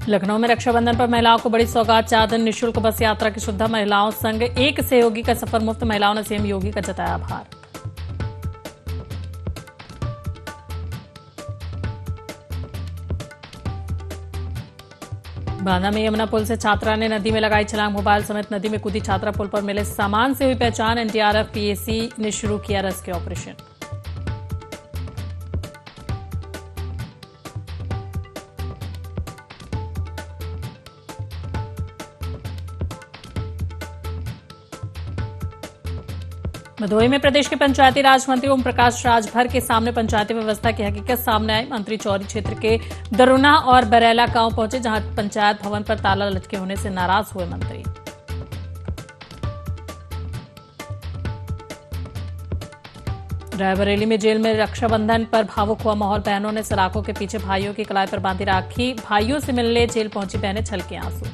लखनऊ में रक्षाबंधन पर महिलाओं को बड़ी सौगात, 4 दिन निःशुल्क बस यात्रा की सुविधा। महिलाओं संग एक सहयोगी का सफर मुफ्त। महिलाओं ने सीएम योगी का जताया आभार। बांदा में यमुना पुल से छात्रा ने नदी में लगाई छलांग। मोबाइल समेत नदी में कूदी छात्रा। पुल पर मिले सामान से हुई पहचान। एनडीआरएफ पीएसी ने शुरू किया रेस्क्यू ऑपरेशन। भदोही में प्रदेश के पंचायती राज मंत्री ओम प्रकाश राजभर के सामने पंचायती व्यवस्था की हकीकत सामने आई। मंत्री चौरी क्षेत्र के दरुना और बरेला गांव पहुंचे, जहां पंचायत भवन पर ताला लटके होने से नाराज हुए मंत्री। रायबरेली में जेल में रक्षाबंधन पर भावुक हुआ माहौल। बहनों ने सलाखों के पीछे भाइयों की कलाई पर बांधी राखी। भाइयों से मिलने जेल पहुंची बहनें छलके आंसू।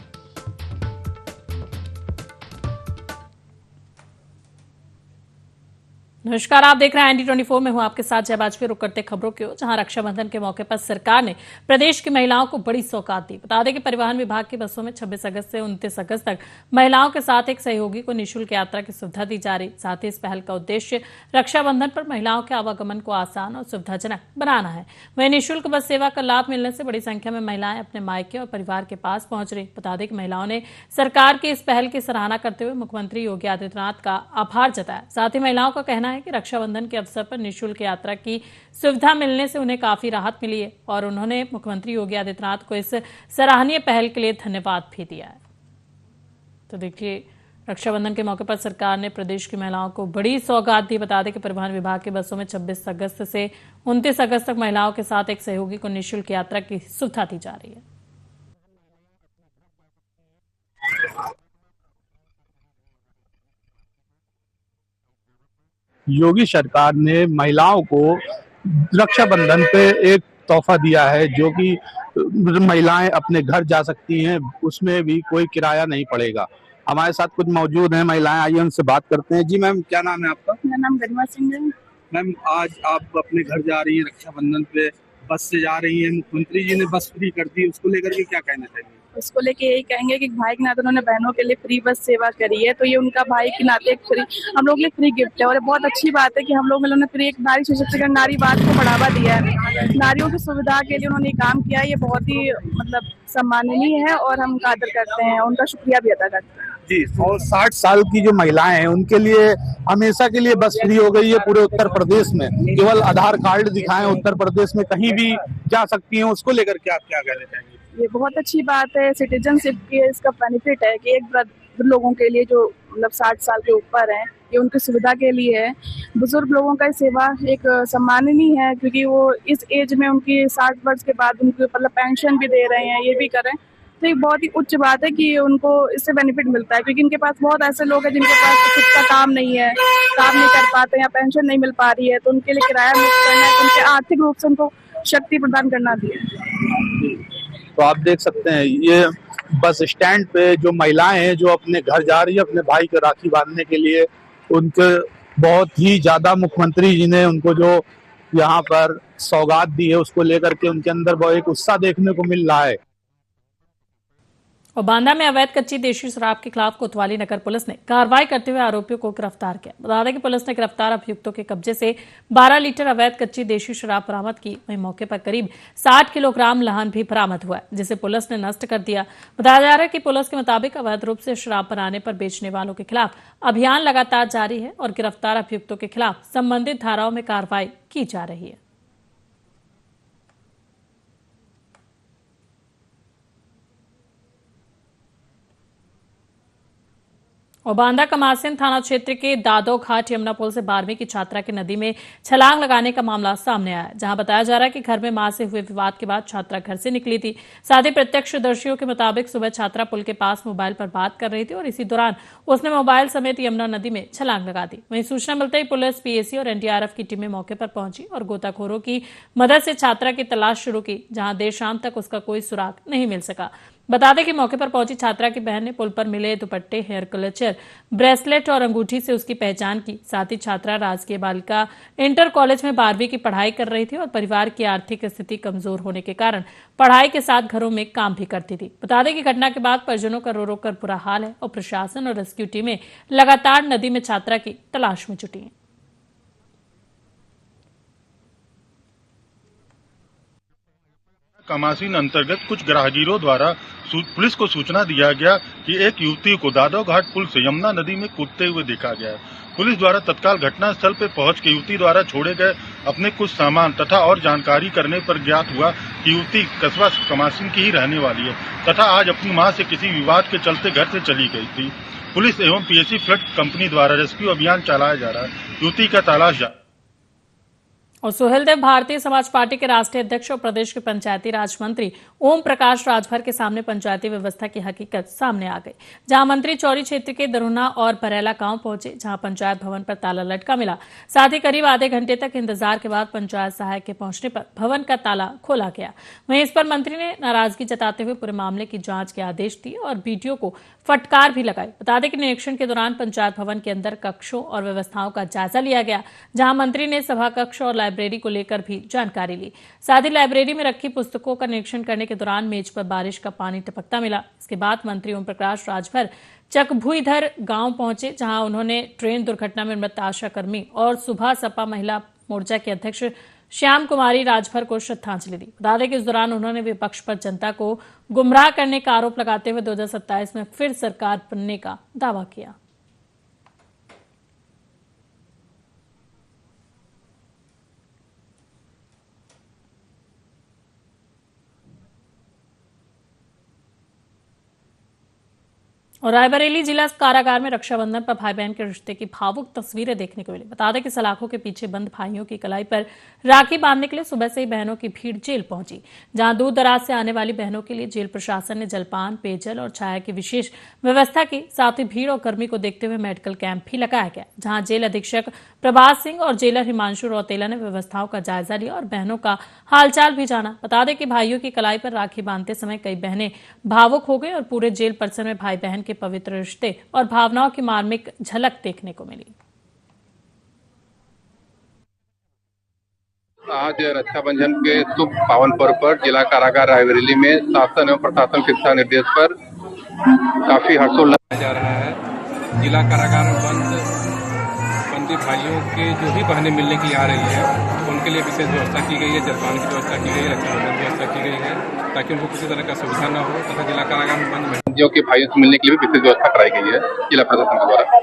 नमस्कार, आप देख रहे हैं ND24। में हूं आपके साथ जय बाजपेयी। रुक करते खबरों की ओर, जहां रक्षाबंधन के मौके पर सरकार ने प्रदेश की महिलाओं को बड़ी सौगात दी। बता दें कि परिवहन विभाग की बसों में 26 अगस्त से 29 अगस्त तक महिलाओं के साथ एक सहयोगी को निःशुल्क यात्रा की सुविधा दी जा रही। साथ ही इस पहल का उद्देश्य रक्षाबंधन पर महिलाओं के आवागमन को आसान और सुविधाजनक बनाना है। वहीं निःशुल्क बस सेवा का लाभ मिलने से बड़ी संख्या में महिलाएं अपने मायके और परिवार के पास पहुंच रही। बता दें कि महिलाओं ने सरकार की इस पहल की सराहना करते हुए मुख्यमंत्री योगी आदित्यनाथ का आभार जताया। साथ ही महिलाओं का कहना है कि रक्षाबंधन के अवसर पर निःशुल्क यात्रा की सुविधा मिलने से उन्हें काफी राहत मिली है और उन्होंने मुख्यमंत्री योगी आदित्यनाथ को इस सराहनीय पहल के लिए धन्यवाद भी दिया है। तो देखिए, रक्षाबंधन के मौके पर सरकार ने प्रदेश की महिलाओं को बड़ी सौगात दी। बता दें कि परिवहन विभाग की बसों में 26 अगस्त से 29 अगस्त तक महिलाओं के साथ एक सहयोगी को निःशुल्क यात्रा की सुविधा दी जा रही है। योगी सरकार ने महिलाओं को रक्षाबंधन पे एक तोहफा दिया है, जो कि महिलाएं अपने घर जा सकती हैं, उसमें भी कोई किराया नहीं पड़ेगा। हमारे साथ कुछ मौजूद हैं महिलाएं, आइए उनसे बात करते हैं। जी मैम, क्या नाम है आपका? मेरा नाम गरिमा सिंह है। मैम, आज आप अपने घर जा रही हैं रक्षाबंधन पे, बस से जा रही हैं। मुख्यमंत्री जी ने बस फ्री कर दी, उसको लेकर के क्या कहना चाहिए? उसको लेके यही कहेंगे कि भाई के नाते उन्होंने बहनों के लिए फ्री बस सेवा करी है, तो ये उनका भाई के नाते एक फ्री हम लोग के लिए फ्री गिफ्ट है। और बहुत अच्छी बात है कि हम लोग में उन्होंने फ्री एक नारी सशक्तिकरण, नारीवाद को बढ़ावा दिया है। नारियों की सुविधा के लिए उन्होंने काम किया। ये बहुत ही मतलब सम्माननीय है और हम उनका आदर करते हैं, उनका शुक्रिया भी अदा करते हैं जी। और 60 साल की जो महिलाएं हैं उनके लिए हमेशा के लिए बस फ्री हो गई है पूरे उत्तर प्रदेश में। केवल आधार कार्ड दिखाएं, उत्तर प्रदेश में कहीं भी जा सकती हैं। उसको लेकर के आप क्या कहना चाहेंगे? ये बहुत अच्छी बात है। सिटीजनशिप के इसका बेनिफिट है कि एक वृद्ध लोगों के लिए जो मतलब 60 साल के ऊपर हैं, ये उनकी सुविधा के लिए है। बुजुर्ग लोगों का सेवा एक सम्माननीय है, क्योंकि वो इस एज में उनकी 60 वर्ष के बाद उनको मतलब पेंशन भी दे रहे हैं, ये भी करें तो एक बहुत ही उच्च बात है कि उनको इससे बेनिफिट मिलता है। क्योंकि इनके पास बहुत ऐसे लोग हैं जिनके पास खुद का काम नहीं है, काम नहीं कर पाते या पेंशन नहीं मिल पा रही है, तो उनके लिए किराया मुक्त करना है, उनके आर्थिक रूप से उनको शक्ति प्रदान करना भी है। तो आप देख सकते हैं ये बस स्टैंड पे जो महिलाएं हैं जो अपने घर जा रही है अपने भाई को राखी बांधने के लिए, उनके बहुत ही ज्यादा मुख्यमंत्री जी ने उनको जो यहाँ पर सौगात दी है, उसको लेकर के उनके अंदर बहुत एक उत्साह देखने को मिल रहा है। और बांदा में अवैध कच्ची देशी शराब के खिलाफ कोतवाली नगर पुलिस ने कार्रवाई करते हुए आरोपियों को गिरफ्तार किया। बता दें कि पुलिस ने गिरफ्तार अभियुक्तों के कब्जे से 12 लीटर अवैध कच्ची देशी शराब बरामद की। वहीं मौके पर करीब 60 किलोग्राम लहन भी बरामद हुआ है, जिसे पुलिस ने नष्ट कर दिया। बताया जा रहा है कि पुलिस के मुताबिक अवैध रूप से शराब बनाने पर बेचने वालों के खिलाफ अभियान लगातार जारी है और गिरफ्तार अभियुक्तों के खिलाफ संबंधित धाराओं में कार्रवाई की जा रही है। और बांदा कमासिन थाना क्षेत्र के दादो घाट यमुना पुल से 12वीं की छात्रा की नदी में छलांग लगाने का मामला सामने आया, जहां बताया जा रहा है कि घर में मां से हुए विवाद के बाद छात्रा घर से निकली थी। साथ ही प्रत्यक्षदर्शियों के मुताबिक सुबह छात्रा पुल के पास मोबाइल पर बात कर रही थी और इसी दौरान उसने मोबाइल समेत यमुना नदी में छलांग लगा दी। वहीं सूचना मिलते ही पुलिस, पीएसी और एनडीआरएफ की टीमें मौके पर पहुंची और गोताखोरों की मदद से छात्रा की तलाश शुरू की, जहां देर शाम तक उसका कोई सुराग नहीं मिल सका। बता दें कि मौके पर पहुंची छात्रा की बहन ने पुल पर मिले दुपट्टे, हेयर क्लचर, ब्रेसलेट और अंगूठी से उसकी पहचान की। साथ ही छात्रा राजकीय बालिका इंटर कॉलेज में 12वीं की पढ़ाई कर रही थी और परिवार की आर्थिक स्थिति कमजोर होने के कारण पढ़ाई के साथ घरों में काम भी करती थी। बता दें कि घटना के बाद परिजनों का रो रो कर बुरा हाल है और प्रशासन और रेस्क्यू टीमें लगातार नदी में छात्रा की तलाश में जुटी हैं। कमासीन अंतर्गत कुछ ग्राहगीरों द्वारा पुलिस को सूचना दिया गया कि एक युवती को दादव घाट पुल से यमुना नदी में कूदते हुए देखा गया। पुलिस द्वारा तत्काल घटनास्थल पर पहुंच के युवती द्वारा छोड़े गए अपने कुछ सामान तथा और जानकारी करने पर ज्ञात हुआ कि युवती कस्बा कमासीन की ही रहने वाली है तथा आज अपनी मां से किसी विवाद के चलते घर से चली गई थी। पुलिस एवं पीएससी फ्लड कंपनी द्वारा रेस्क्यू अभियान चलाया जा रहा है। युवती का तलाश जारी। और सुहेलदेव भारतीय समाज पार्टी के राष्ट्रीय अध्यक्ष और प्रदेश के पंचायती राज मंत्री ओम प्रकाश राजभर के सामने पंचायती व्यवस्था की हकीकत सामने आ गई। जहां मंत्री चौरी क्षेत्र के दरुना और बरेला गांव पहुंचे, जहां पंचायत भवन पर ताला लटका मिला। साथ ही करीब आधे घंटे तक इंतजार के बाद पंचायत सहायक के पहुंचने पर भवन का ताला खोला गया। वहीं इस पर मंत्री ने नाराजगी जताते हुए पूरे मामले की जांच के आदेश दिए और बीडीओ को फटकार भी लगाई। बता दें कि निरीक्षण के दौरान पंचायत भवन के अंदर कक्षों और व्यवस्थाओं का जायजा लिया गया, जहां मंत्री ने सभा कक्ष और लाइब्रेरी को लेकर भी जानकारी ली। साथ ही लाइब्रेरी में रखी पुस्तकों का निरीक्षण करने के दौरान मेज पर बारिश का पानी टपकता मिला। इसके बाद मंत्री ओम प्रकाश राजभर चकभुईधर गांव पहुंचे, जहां उन्होंने ट्रेन दुर्घटना में मृत आशा कर्मी और सुबह सपा महिला मोर्चा के अध्यक्ष श्याम कुमारी राजभर को श्रद्धांजलि दी। बता दें कि इस दौरान उन्होंने विपक्ष पर जनता को गुमराह करने का आरोप लगाते हुए 2027 में फिर सरकार बनने का दावा किया। और रायबरेली जिला कारागार में रक्षाबंधन पर भाई बहन के रिश्ते की भावुक तस्वीरें देखने को मिली। बता दें कि सलाखों के पीछे बंद भाइयों की कलाई पर राखी बांधने के लिए सुबह से ही बहनों की भीड़ जेल पहुंची, जहां दूर दराज से आने वाली बहनों के लिए जेल प्रशासन ने जलपान, पेयजल और छाया की विशेष व्यवस्था की। साथ ही भीड़ और गर्मी को देखते हुए मेडिकल कैंप भी लगाया गया, जहां जेल अधीक्षक प्रभात सिंह और जेलर हिमांशु रौतेला ने व्यवस्थाओं का जायजा लिया और बहनों का हालचाल भी जाना। बता दें कि भाइयों की कलाई पर राखी बांधते समय कई बहनें भावुक हो गई और पूरे जेल परिसर में भाई बहन के पवित्र रिश्ते और भावनाओं की मार्मिक झलक देखने को मिली। आज रक्षाबंधन के शुभ पावन पर्व पर जिला कारागार रायबरेली में शासन एवं प्रशासन के दिशा निर्देश पर काफी हर्षोल्लास जा रहा है। जिला कारागार में बंदी भाइयों के जो भी बहनें मिलने के लिए आ रही है, उनके लिए विशेष व्यवस्था की गई है। जलपान की व्यवस्था की गई है, रक्षाबंधन की व्यवस्था की गई है, ताकि उनको किसी तरह का सुविधा न हो तथा जिला कारागार में बंद बंदियों के भाइयों से मिलने के लिए भी विशेष व्यवस्था कराई गई है जिला प्रशासन के द्वारा।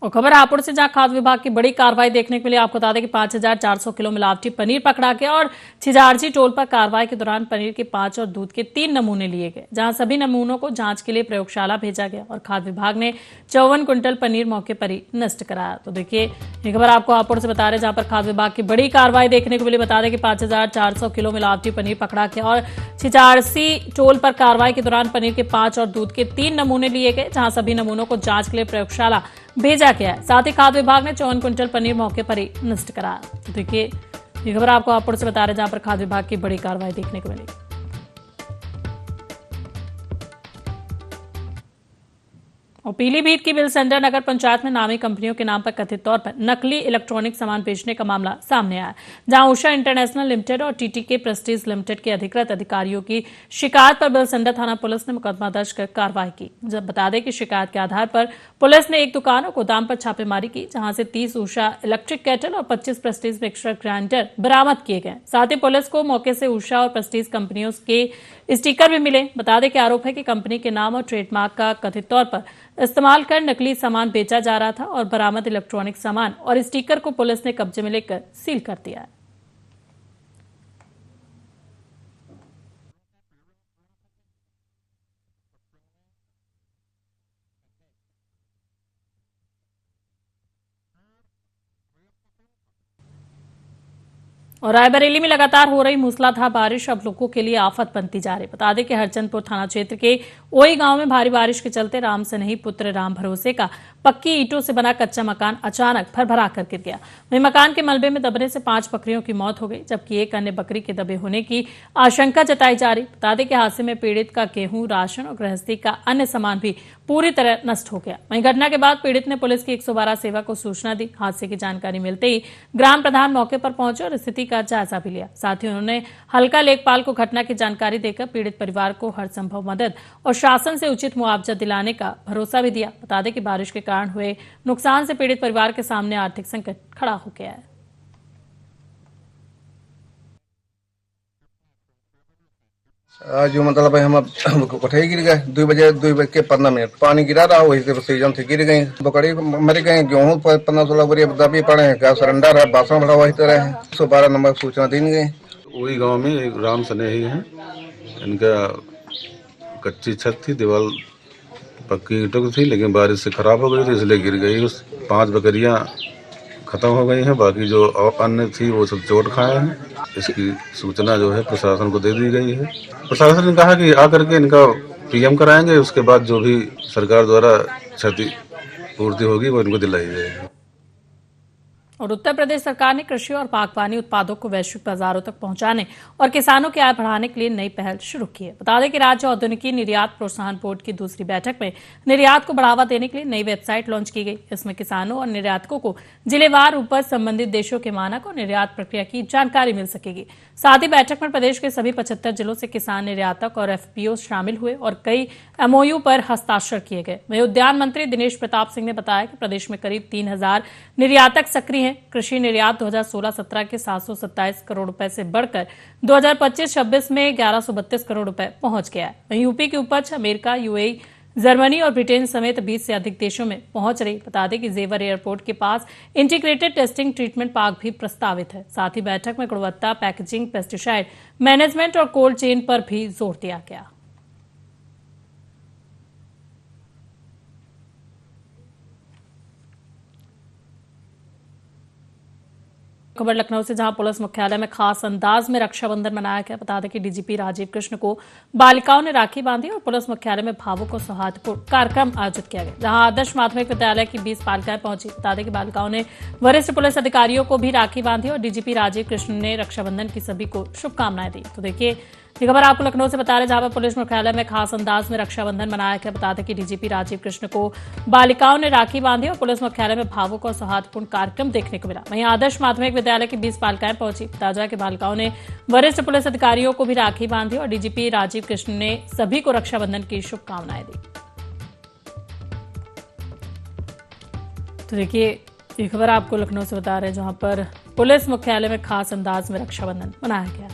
और खबर हापुड़ से, जहां खाद्य विभाग की बड़ी कार्रवाई देखने को मिली। आपको बता दें कि 5400 किलो मिलावटी पनीर पकड़ा गया और छिजारजी टोल पर कार्रवाई के दौरान पनीर के 5 और दूध के 3 नमूने लिए गए, जहां सभी नमूनों को जांच के लिए प्रयोगशाला भेजा गया और खाद्य विभाग ने 54 क्विंटल पनीर मौके पर ही नष्ट कराया। तो देखिए, ये खबर आपको हापुड़ से बता रहे, जहां पर खाद्य विभाग की बड़ी कार्रवाई देखने को मिली। बता दें कि 5400 किलो मिलावटी पनीर पकड़ा गया और छिजारसी टोल पर कार्रवाई के दौरान पनीर के 5 और दूध के 3 नमूने लिए गए, जहां सभी नमूनों को जांच के लिए प्रयोगशाला भेजा गया है। साथ ही खाद्य विभाग ने 54 क्विंटल पनीर मौके पर ही नष्ट कराया। तो देखिए, ये खबर आपको हापुड़ से बता रहे, जहां पर खाद्य विभाग की बड़ी कार्रवाई देखने को मिली। और पीलीभीत की बिलसेंडर नगर पंचायत में नामी कंपनियों के नाम पर कथित तौर पर नकली इलेक्ट्रॉनिक सामान बेचने का मामला सामने आया, जहां उषा इंटरनेशनल लिमिटेड और टीटीके प्रेस्टीज लिमिटेड के अधिकृत अधिकारियों की शिकायत पर बिलसेंडर थाना पुलिस ने मुकदमा दर्ज कर कार्रवाई की। जब बता दें कि शिकायत के आधार पर पुलिस ने एक दुकान और गोदाम पर छापेमारी की, जहां से 30 उषा इलेक्ट्रिक केटल और 25 प्रेस्टीज मिक्सर ग्राइंडर बरामद किए गए। साथ ही पुलिस को मौके से उषा और प्रेस्टीज कंपनियों के स्टिकर भी मिले। बता दें कि आरोप है कि कंपनी के नाम और ट्रेडमार्क का कथित तौर पर इस्तेमाल कर नकली सामान बेचा जा रहा था और बरामद इलेक्ट्रॉनिक सामान और स्टिकर को पुलिस ने कब्जे में लेकर सील कर दिया है। और रायबरेली में लगातार हो रही मूसलाधार बारिश अब लोगों के लिए आफत बनती जा रही। बता दें कि हरचंदपुर थाना क्षेत्र के ओई गांव में भारी बारिश के चलते राम सनेही पुत्र राम भरोसे का पक्की ईंटों से बना कच्चा मकान अचानक भरभरा कर गिर गया। वहीं मकान के मलबे में दबने से 5 बकरियों की मौत हो गई, जबकि एक अन्य बकरी के दबे होने की आशंका जताई जा रही। बता दें कि हादसे में पीड़ित का गेहूं, राशन और गृहस्थी का अन्य सामान भी पूरी तरह नष्ट हो गया। वहीं घटना के बाद पीड़ित ने पुलिस की 112 सेवा को सूचना दी। हादसे की जानकारी मिलते ही ग्राम प्रधान मौके पर पहुंचे और स्थिति का जायजा भी लिया। साथ ही उन्होंने हल्का लेखपाल को घटना की जानकारी देकर पीड़ित परिवार को हर संभव मदद और शासन से उचित मुआवजा दिलाने का भरोसा भी दिया। बता दें कि बारिश के कारण हुए नुकसान से पीड़ित परिवार के सामने आर्थिक संकट खड़ा हो गया है। आज जो मतलब हम कोठे गिर गए 2 बजे के 15 मिनट पानी गिरा रहा, वही से सीजन से गिर गई, बकरी मर गए, गेहूँ 15-16 बोरी दबी पड़े हैं, क्या सरेंडर है, बासन भरा वही तरह है। 112 नंबर सूचना दी गई। वही गांव में एक राम सनेही है, इनका कच्ची छत थी, दीवार पक्की ईंटों की थी, लेकिन बारिश से खराब हो गई थी इसलिए गिर गई। उस 5 बकरियां खत्म हो गई हैं, बाकी जो अन्य थी वो सब चोट खाए हैं। इसकी सूचना जो है प्रशासन को दे दी गई है। प्रशासन ने कहा कि आकर के इनका पीएम कराएंगे, उसके बाद जो भी सरकार द्वारा क्षति पूर्ति होगी वो इनको दिलाई जाएगी। और उत्तर प्रदेश सरकार ने कृषि और बागवानी उत्पादों को वैश्विक बाजारों तक पहुंचाने और किसानों की आय बढ़ाने के लिए नई पहल शुरू की है। बता दें कि राज्य औद्योगिकी निर्यात प्रोत्साहन बोर्ड की दूसरी बैठक में निर्यात को बढ़ावा देने के लिए नई वेबसाइट लॉन्च की गई। इसमें किसानों और निर्यातकों को जिलेवार उपज संबंधित देशों के मानक और निर्यात प्रक्रिया की जानकारी मिल सकेगी। साथ ही बैठक में प्रदेश के सभी 75 जिलों से किसान निर्यातक और एफपीओ शामिल हुए और कई एमओयू पर हस्ताक्षर किए गए। वहीं उद्यान मंत्री दिनेश प्रताप सिंह ने बताया कि प्रदेश में करीब 3000 निर्यातक सक्रिय हैं। कृषि निर्यात 2016-17 के 727 करोड़ रुपए से बढ़कर 2025-26 में 1132 करोड़ रुपए पहुंच गया है। वहीं यूपी की उपज अमेरिका, यूएई, जर्मनी और ब्रिटेन समेत 20 से अधिक देशों में पहुंच रही। बता दें कि जेवर एयरपोर्ट के पास इंटीग्रेटेड टेस्टिंग ट्रीटमेंट पार्क भी प्रस्तावित है। साथ ही बैठक में गुणवत्ता, पैकेजिंग, पेस्टिसाइड मैनेजमेंट और कोल्ड चेन पर भी जोर दिया गया। खबर लखनऊ से, जहां पुलिस मुख्यालय में खास अंदाज में रक्षाबंधन मनाया गया। बता दें कि डीजीपी राजीव कृष्ण को बालिकाओं ने राखी बांधी और पुलिस मुख्यालय में भावुक और सौहार्दपूर्ण कार्यक्रम आयोजित किया गया, जहां आदर्श माध्यमिक विद्यालय की 20 बालिकाएं पहुंची। बता दें कि बालिकाओं ने वरिष्ठ पुलिस अधिकारियों को भी राखी बांधी और डीजीपी राजीव कृष्ण ने रक्षाबंधन की सभी को शुभकामनाएं दी। तो देखिए ये खबर आपको लखनऊ से बता रहे, जहां पर पुलिस मुख्यालय में खास अंदाज में रक्षाबंधन मनाया गया। बता दें कि डीजीपी राजीव कृष्ण को बालिकाओं ने राखी बांधी और पुलिस मुख्यालय में भावुक और सौहार्दपूर्ण कार्यक्रम देखने को मिला। वहीं आदर्श माध्यमिक विद्यालय की 20 बालिकाएं पहुंची। बता जाए कि बालिकाओं ने वरिष्ठ पुलिस अधिकारियों को भी राखी बांधी और डीजीपी राजीव कृष्ण ने सभी को रक्षाबंधन की शुभकामनाएं दी। तो देखिए ये खबर आपको लखनऊ से बता रहे हैं, जहां पर पुलिस मुख्यालय में खास अंदाज में रक्षाबंधन मनाया गया।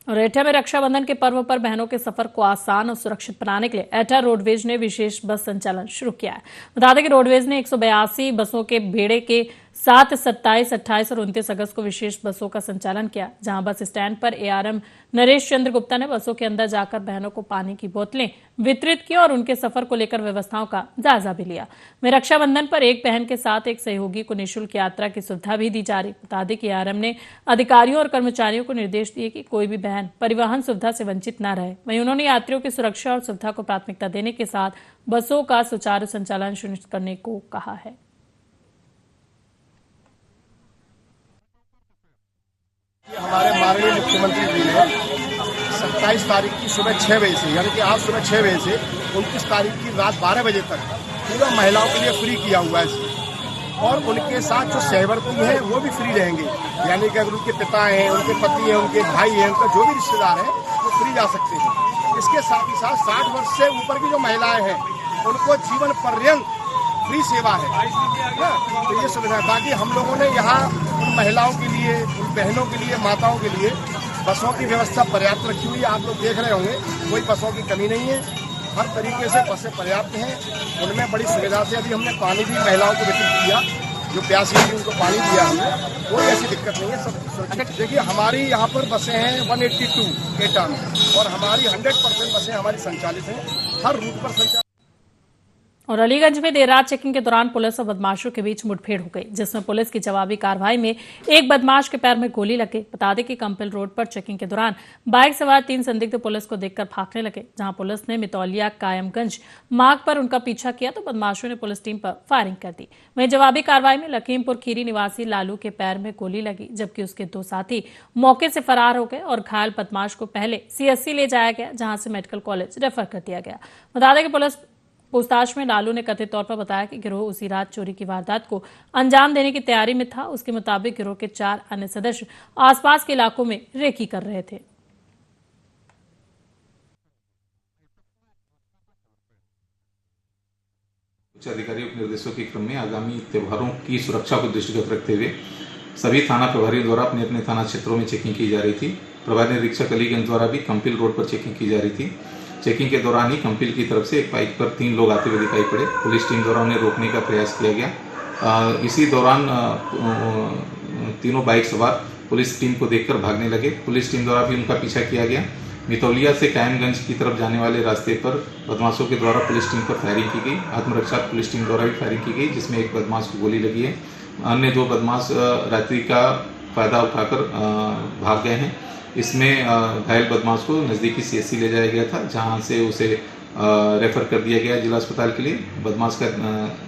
और एटा में रक्षाबंधन के पर्व पर बहनों के सफर को आसान और सुरक्षित बनाने के लिए एटा रोडवेज ने विशेष बस संचालन शुरू किया है। बता दें कि रोडवेज ने 182 बसों के बेड़े के 7, 27, 28 और 29 अगस्त को विशेष बसों का संचालन किया, जहां बस स्टैंड पर एआरएम नरेश चंद्र गुप्ता ने बसों के अंदर जाकर बहनों को पानी की बोतलें वितरित की और उनके सफर को लेकर व्यवस्थाओं का जायजा भी लिया। में रक्षाबंधन पर एक बहन के साथ एक सहयोगी को निःशुल्क यात्रा की सुविधा भी दी जा रही। बता दें कि एआरएम ने अधिकारियों और कर्मचारियों को निर्देश दिए कि कोई भी बहन परिवहन सुविधा से वंचित न रहे। वहीं उन्होंने यात्रियों की सुरक्षा और सुविधा को प्राथमिकता देने के साथ बसों का सुचारू संचालन सुनिश्चित करने को कहा है। हमारे माननीय मुख्यमंत्री जी ने 27 तारीख की सुबह 6 बजे से, यानी कि आज सुबह 6 बजे से 29 तारीख की रात 12 बजे तक पूरा महिलाओं के लिए फ्री किया हुआ है। और उनके साथ जो सहवर्ती हैं वो भी फ्री रहेंगे, यानी कि अगर उनके पिता हैं, उनके पति हैं, उनके भाई हैं, उनका जो भी रिश्तेदार है वो फ्री जा सकते हैं। इसके साथ ही साथ 60 वर्ष से ऊपर की जो महिलाएं हैं उनको जीवन पर्यंत फ्री सेवा है। तो ये सुविधा है। बाकी हम लोगों ने यहाँ उन महिलाओं के लिए, उन बहनों के लिए, माताओं के लिए बसों की व्यवस्था पर्याप्त रखी हुई है। आप लोग देख रहे होंगे कोई बसों की कमी नहीं है, हर तरीके से बसें पर्याप्त हैं। उनमें बड़ी सुविधा से अभी हमने पानी भी महिलाओं को वितरित किया, जो प्यासी थी उनको पानी दिया हमने, कोई ऐसी दिक्कत नहीं है, सब सुरक्षित। देखिए हमारी यहाँ पर बसें हैं 182 एटा में, और हमारी 100% बसें हमारी संचालित हैं, हर रूट पर संचालित। और अलीगंज में देर रात चेकिंग के दौरान पुलिस और बदमाशों के बीच मुठभेड़ हो गई, जिसमें पुलिस की जवाबी कार्रवाई में एक बदमाश के पैर में गोली लग गई। बता दें कि कंपिल रोड पर चेकिंग के दौरान बाइक सवार 3 संदिग्ध पुलिस को देखकर भागने लगे। जहां पुलिस ने मितौलिया कायमगंज मार्ग पर उनका पीछा किया तो बदमाशों ने पुलिस टीम पर फायरिंग कर दी। वहीं जवाबी कार्रवाई में लखीमपुर खीरी निवासी लालू के पैर में गोली लगी, जबकि उसके 2 साथी मौके से फरार हो गए और घायल बदमाश को पहले सीएससी ले जाया गया, जहां से मेडिकल कॉलेज रेफर कर दिया गया। बता दें कि पुलिस पूछताछ में लालू ने कथित तौर पर बताया कि गिरोह उसी रात चोरी की वारदात को अंजाम देने की तैयारी में था। उसके मुताबिक गिरोह के 4 अन्य सदस्य आसपास के इलाकों में रेकी कर रहे थे। उच्च अधिकारियों के निर्देशों के क्रम में आगामी त्योहारों की सुरक्षा को दृष्टिगत रखते हुए सभी थाना प्रभारियों द्वारा अपने अपने थाना क्षेत्रों में चेकिंग की जा रही थी। प्रभारी निरीक्षक अलीगंज द्वारा भी कंपिल रोड पर चेकिंग की जा रही थी। चेकिंग के दौरान ही कंपिल की तरफ से एक बाइक पर 3 लोग आते हुए दिखाई पड़े। पुलिस टीम द्वारा उन्हें रोकने का प्रयास किया गया। इसी दौरान तीनों बाइक सवार पुलिस टीम को देखकर भागने लगे। पुलिस टीम द्वारा भी उनका पीछा किया गया। मितौलिया से कायमगंज की तरफ जाने वाले रास्ते पर बदमाशों के द्वारा पुलिस टीम पर फायरिंग की गई। आत्मरक्षा पुलिस टीम द्वारा भी फायरिंग की गई, जिसमें एक बदमाश को गोली लगी है। अन्य 2 बदमाश रात्रि का फायदा उठाकर भाग गए हैं। इसमें घायल बदमाश को नज़दीकी सीएससी ले जाया गया था, जहां से उसे रेफर कर दिया गया जिला अस्पताल के लिए। बदमाश का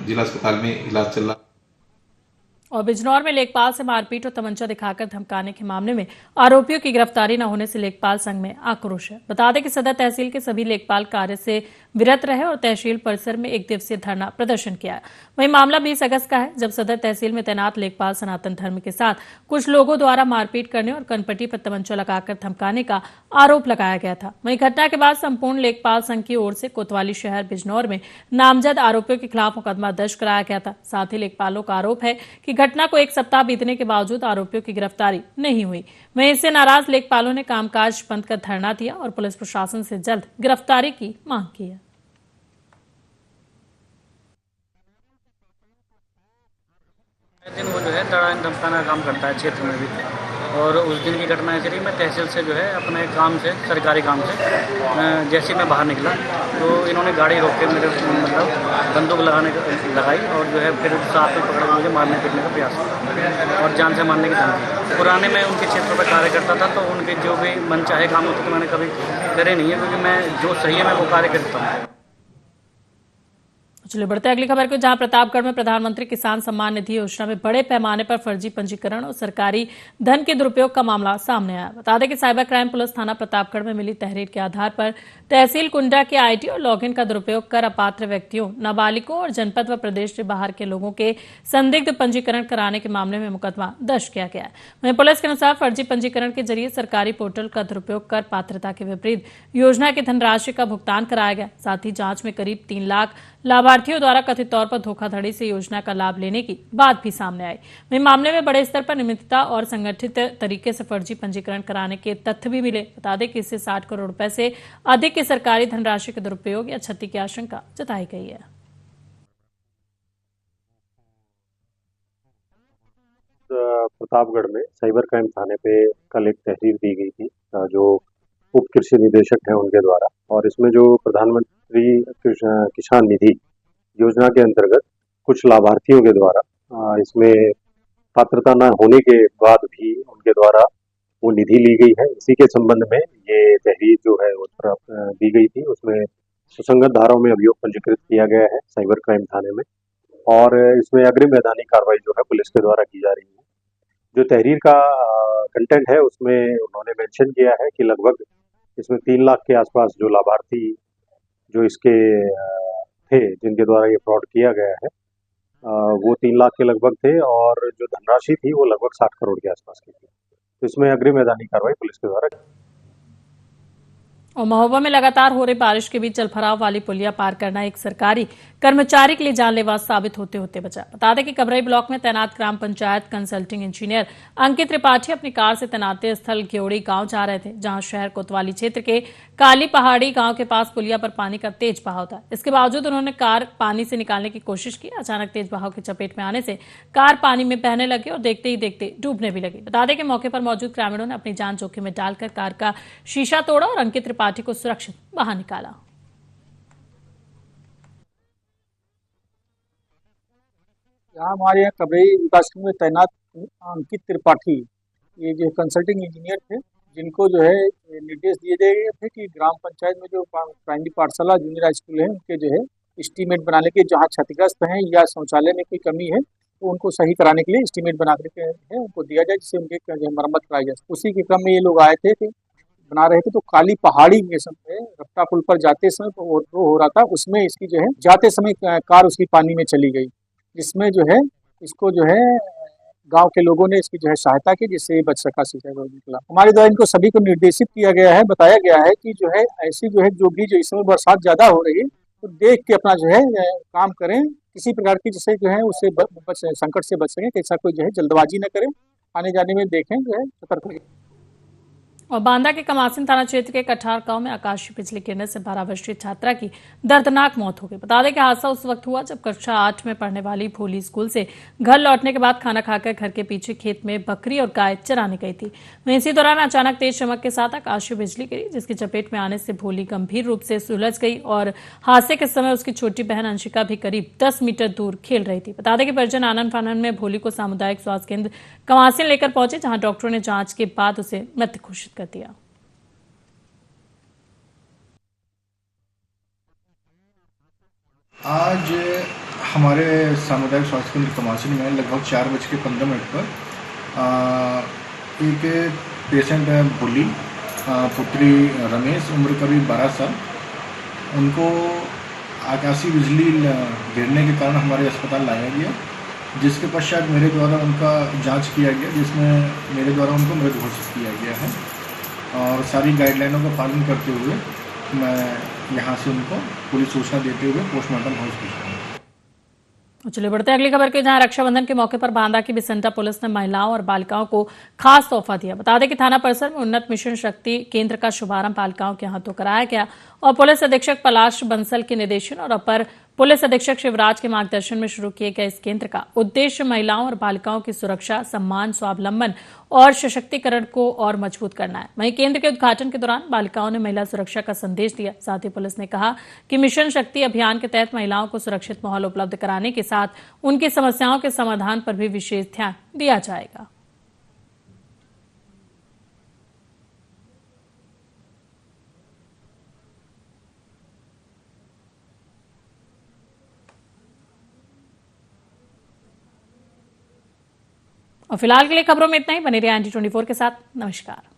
जिला अस्पताल में इलाज चल रहा। और बिजनौर में लेखपाल से मारपीट और तमंचा दिखाकर धमकाने के मामले में आरोपियों की गिरफ्तारी न होने से लेखपाल संघ में आक्रोश है। बता दें कि सदर तहसील के सभी लेखपाल कार्य से विरत रहे और तहसील परिसर में 1 दिवसीय धरना प्रदर्शन किया। वहीं मामला 20 अगस्त का है, जब सदर तहसील में तैनात लेखपाल सनातन धर्म के साथ कुछ लोगों द्वारा मारपीट करने और कनपट्टी पर तमंचा लगाकर धमकाने का आरोप लगाया गया था। वहीं घटना के बाद संपूर्ण लेखपाल संघ की ओर से कोतवाली शहर बिजनौर में नामजद आरोपियों के खिलाफ मुकदमा दर्ज कराया गया था। साथ ही लेखपालों का आरोप है कि घटना को 1 सप्ताह बीतने के बावजूद आरोपियों की गिरफ्तारी नहीं हुई। वहीं इससे नाराज लेखपालों ने कामकाज बंद कर धरना दिया और पुलिस प्रशासन से जल्द गिरफ्तारी की मांग की है। दिन वो जो है दड़ाने धमकाना काम करता है क्षेत्र में भी, और उस दिन की घटना ऐसी रही, मैं तहसील से जो है अपने काम से, सरकारी काम से जैसे मैं बाहर निकला तो इन्होंने गाड़ी रोक के मेरे मतलब बंदूक लगाई और जो है फिर साथ में पकड़ मुझे मारने पीटने का प्रयास किया और जान से मारने की धमकी। पुराने में उनके क्षेत्र पर कार्य करता था, तो उनके जो भी मन चाहे काम होते तो मैंने कभी करे नहीं है, क्योंकि मैं जो सही है मैं वो कार्य करता हूँ। चलिए बढ़ते अगली खबर को, जहां प्रतापगढ़ में प्रधानमंत्री किसान सम्मान निधि योजना में बड़े पैमाने पर फर्जी पंजीकरण और सरकारी धन के दुरुपयोग का मामला सामने आया। बता दें कि साइबर क्राइम पुलिस थाना प्रतापगढ़ में मिली तहरीर के आधार पर तहसील कुंडा के आईटी और लॉगिन का दुरुपयोग कर अपात्र व्यक्तियों, नाबालिगों और जनपद व प्रदेश से बाहर के लोगों के संदिग्ध पंजीकरण कराने के मामले में मुकदमा दर्ज किया गया है। वहीं पुलिस के अनुसार फर्जी पंजीकरण के जरिए सरकारी पोर्टल का दुरुपयोग कर पात्रता के विपरीत योजना की धनराशि का भुगतान कराया गया। साथ ही जांच में करीब 3 लाख लाभार्थियों द्वारा कथित तौर पर धोखाधड़ी से योजना का लाभ लेने की बात भी सामने आई। वहीं मामले में बड़े स्तर पर नियमितता और संगठित तरीके से फर्जी पंजीकरण कराने के तथ्य भी मिले। बता दें कि इससे 60 करोड़ रुपए से अधिक की सरकारी धनराशि के दुरुपयोग या क्षति की आशंका जताई गई है। प्रतापगढ़ में साइबर क्राइम थाने पे कल एक तहरीर दी गई थी जो उप कृषि निदेशक हैं उनके द्वारा, और इसमें जो प्रधानमंत्री किसान निधि योजना के अंतर्गत कुछ लाभार्थियों के द्वारा इसमें पात्रता न होने के बाद भी उनके द्वारा वो निधि ली गई है। इसी के संबंध में ये तहरीर जो है उस पर दी गई थी। उसमें सुसंगत धाराओं में अभियोग पंजीकृत किया गया है साइबर क्राइम थाने में, और इसमें अग्रिम वैधानिक कार्रवाई जो है पुलिस के द्वारा की जा रही है। जो तहरीर का कंटेंट है उसमें उन्होंने मेंशन किया है कि लगभग इसमें 3 लाख के आसपास जो लाभार्थी जो इसके थे जिनके द्वारा ये फ्रॉड किया गया है वो 3 लाख के लगभग थे, और जो धनराशि थी वो लगभग 60 करोड़ के आसपास की थी। तो इसमें अग्रिम वैधानिक कार्रवाई पुलिस के द्वारा। और महोबा में लगातार हो रही बारिश के बीच जलभराव वाली पुलिया पार करना एक सरकारी कर्मचारी के लिए जानलेवा साबित होते होते बचा। बता दें कि कबरई ब्लॉक में तैनात ग्राम पंचायत कंसल्टिंग इंजीनियर अंकित त्रिपाठी अपनी कार से तैनाती स्थल ग्योड़ी गांव जा रहे थे, जहां शहर कोतवाली क्षेत्र के काली पहाड़ी गांव के पास पुलिया पर पानी का तेज बहाव था। इसके बावजूद उन्होंने कार पानी से निकालने की कोशिश की। अचानक तेज बहाव की चपेट में आने से कार पानी में बहने लगी और देखते ही देखते डूबने भी लगी। बता दें कि मौके पर मौजूद ग्रामीणों ने अपनी जान जोखिम में डालकर कार का शीशा तोड़ा और अंकित त्रिपाठी को सुरक्षित बाहर निकाला। यहाँ हमारे यहाँ कबरई विकासखंड में तैनात अंकित त्रिपाठी, ये जो कंसल्टिंग इंजीनियर थे, जिनको जो है निर्देश दिए गए थे कि ग्राम पंचायत में जो प्राइमरी पाठशाला जूनियर हाई स्कूल है उनके जो है एस्टीमेट बनाने के, जहाँ क्षतिग्रस्त हैं या शौचालय में कोई कमी है तो उनको सही कराने के लिए एस्टीमेट बना करके है उनको दिया जाए, जिससे उनके जो है मरम्मत कराई जाए। उसी के क्रम में ये लोग आए थे कि बना रहे थे, तो काली पहाड़ी के समय रफ्ता पुल पर जाते समय ओवरफ्लो हो रहा था, उसमें इसकी जो है जाते समय कार उसकी पानी में चली गई, जिसमें जो है इसको जो है गांव के लोगों ने इसकी जो है सहायता की, जिससे ये बच सका निकला। हमारे द्वारा इनको सभी को निर्देशित किया गया है, बताया गया है कि जो है ऐसी जो है जो भी जो इस समय बरसात ज्यादा हो रही है तो देख के अपना जो है काम करें, किसी प्रकार की जिससे जो है उससे संकट से बच सकें, ऐसा कोई जो है जल्दबाजी न करें, आने जाने में देखें जो है सतर्क रहें। और बांदा के कमासिन थाना क्षेत्र के कठार गांव में आकाशीय बिजली गिरने से 12 वर्षीय छात्रा की दर्दनाक मौत हो गई। बता दें कि हादसा उस वक्त हुआ जब कक्षा 8 में पढ़ने वाली भोली स्कूल से घर लौटने के बाद खाना खाकर घर के पीछे खेत में बकरी और गाय चराने गई थी। वहीं इसी दौरान अचानक तेज चमक के साथ आकाशीय बिजली गिरी, जिसकी चपेट में आने से भोली गंभीर रूप से सुलझ गई और हादसे के समय उसकी छोटी बहन अंशिका भी करीब 10 मीटर दूर खेल रही थी। बता दें कि परिजन आनंद फानन में भोली को सामुदायिक स्वास्थ्य केंद्र कमासिन लेकर पहुंचे, जहां डॉक्टरों ने जांच के बाद उसे मृत घोषित कर दिया। आज हमारे सामुदायिक स्वास्थ्य केंद्र कमासिन में लगभग 4:15 पर एक पेशेंट है भोली, पुत्री रमेश, उम्र करीब 12 साल, उनको आकाशीय बिजली गिरने के कारण हमारे अस्पताल लाया गया, जिसके पश्चात मेरे द्वारा उनका जांच किया गया, जिसमें मेरे द्वारा उनको मृत घोषित किया गया है और सारी गाइडलाइनों का पालन करते हुए मैं यहाँ से उनको पूरी सूचना देते हुए पोस्टमार्टम हाउस भेजा। चलिए बढ़ते अगली खबर के, जहां रक्षाबंधन के मौके पर बांदा की बिसेंटा पुलिस ने महिलाओं और बालिकाओं को खास तोहफा दिया। बता दें कि थाना परिसर में उन्नत मिशन शक्ति केंद्र का शुभारंभ बालिकाओं के हाथों कराया गया और पुलिस अधीक्षक पलाश बंसल के निर्देशन और अपर पुलिस अधीक्षक शिवराज के मार्गदर्शन में शुरू किए गए इस केंद्र का उद्देश्य महिलाओं और बालिकाओं की सुरक्षा, सम्मान, स्वावलंबन और सशक्तिकरण को और मजबूत करना है। वहीं केंद्र के उद्घाटन के दौरान बालिकाओं ने महिला सुरक्षा का संदेश दिया। साथ ही पुलिस ने कहा कि मिशन शक्ति अभियान के तहत महिलाओं को सुरक्षित माहौल उपलब्ध कराने के साथ उनकी समस्याओं के समाधान पर भी विशेष ध्यान दिया जाएगा। और फिलहाल के लिए खबरों में इतना ही। बने रहिए ND24 के साथ। नमस्कार।